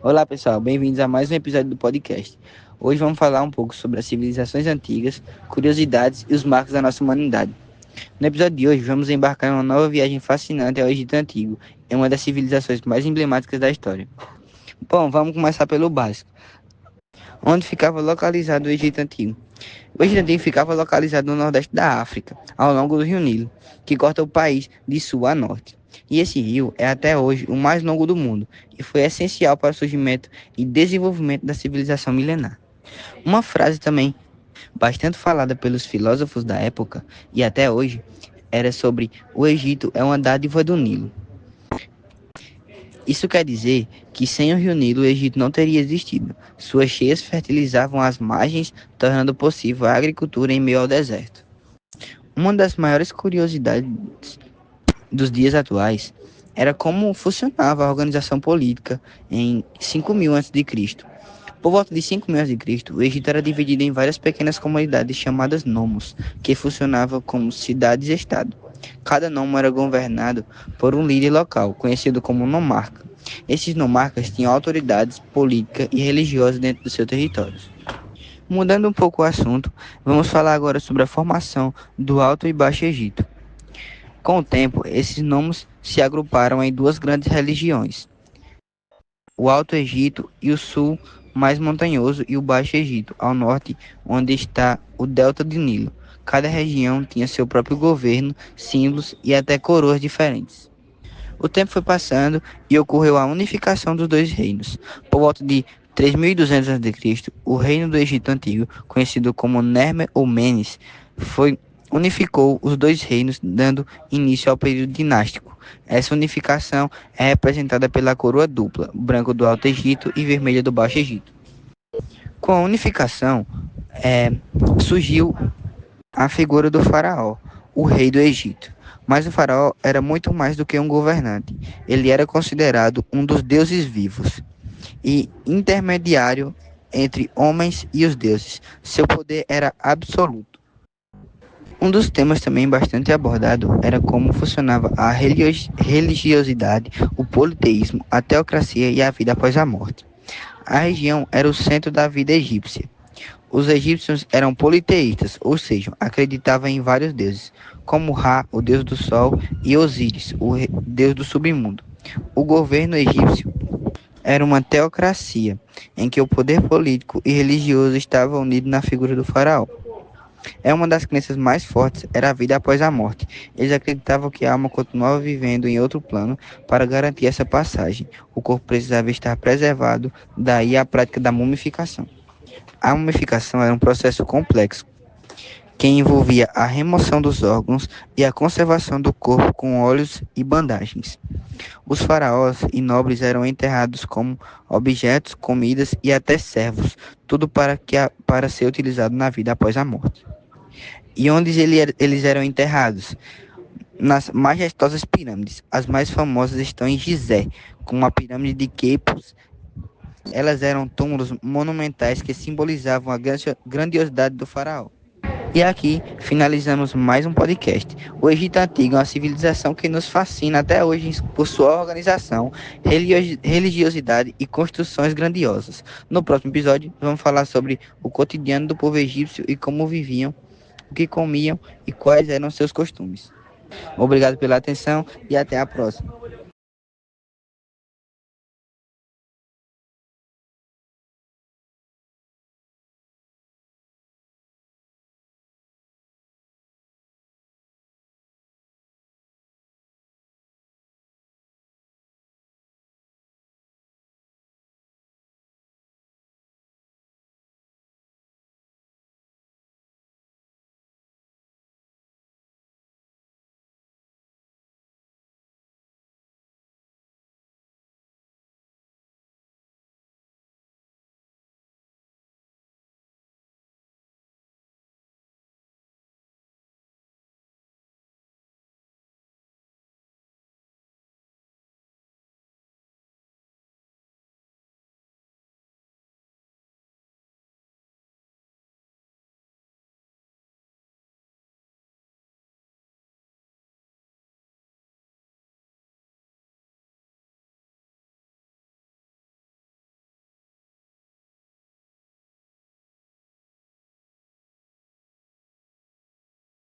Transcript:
Olá pessoal, bem-vindos a mais um episódio do podcast. Hoje vamos falar um pouco sobre as civilizações antigas, curiosidades e os marcos da nossa humanidade. No episódio de hoje vamos embarcar em uma nova viagem fascinante ao Egito Antigo, em uma das civilizações mais emblemáticas da história. Bom, vamos começar pelo básico. Onde ficava localizado o Egito Antigo? O Egito Antigo ficava localizado no nordeste da África, ao longo do Rio Nilo, que corta o país de sul a norte. E esse rio é até hoje o mais longo do mundo e foi essencial para o surgimento e desenvolvimento da civilização milenar. Uma frase também bastante falada pelos filósofos da época e até hoje era sobre o Egito é uma dádiva do Nilo. Isso quer dizer que sem o rio Nilo o Egito não teria existido. Suas cheias fertilizavam as margens, tornando possível a agricultura em meio ao deserto. Uma das maiores curiosidades dos dias atuais era como funcionava a organização política em 5000 a.C. Por volta de 5000 a.C., o Egito era dividido em várias pequenas comunidades chamadas nomos, que funcionavam como cidades-estado. Cada nomo era governado por um líder local, conhecido como nomarca. Esses nomarcas tinham autoridades políticas e religiosas dentro do seu território. Mudando um pouco o assunto, vamos falar agora sobre a formação do Alto e Baixo Egito. Com o tempo, esses nomos se agruparam em duas grandes religiões, o Alto Egito e o sul mais montanhoso e o Baixo Egito, ao norte, onde está o delta do Nilo. Cada região tinha seu próprio governo, símbolos e até coroas diferentes. O tempo foi passando e ocorreu a unificação dos dois reinos. Por volta de 3200 a.C., o reino do Egito Antigo, conhecido como Nermer ou Menes, unificou os dois reinos, dando início ao período dinástico. Essa unificação é representada pela coroa dupla, branco do Alto Egito e vermelha do Baixo Egito. Com a unificação, surgiu a figura do faraó, o rei do Egito. Mas o faraó era muito mais do que um governante. Ele era considerado um dos deuses vivos e intermediário entre homens e os deuses. Seu poder era absoluto. Um dos temas também bastante abordado era como funcionava a religiosidade, o politeísmo, a teocracia e a vida após a morte. A região era o centro da vida egípcia. Os egípcios eram politeístas, ou seja, acreditavam em vários deuses, como Ra, o deus do sol, e Osíris, deus do submundo. O governo egípcio era uma teocracia, em que o poder político e religioso estava unido na figura do faraó. Uma das crenças mais fortes era a vida após a morte. Eles acreditavam que a alma continuava vivendo em outro plano para garantir essa passagem. O corpo precisava estar preservado, daí a prática da mumificação. A mumificação era um processo complexo que envolvia a remoção dos órgãos e a conservação do corpo com óleos e bandagens. Os faraós e nobres eram enterrados como objetos, comidas e até servos, tudo para ser utilizado na vida após a morte. E onde eles eram enterrados? Nas majestosas pirâmides. As mais famosas estão em Gizé, como a pirâmide de Quepos. Elas eram túmulos monumentais que simbolizavam a grandiosidade do faraó. E aqui finalizamos mais um podcast. O Egito Antigo é uma civilização que nos fascina até hoje por sua organização, religiosidade e construções grandiosas. No próximo episódio, vamos falar sobre o cotidiano do povo egípcio e como viviam, o que comiam e quais eram seus costumes. Obrigado pela atenção e até a próxima.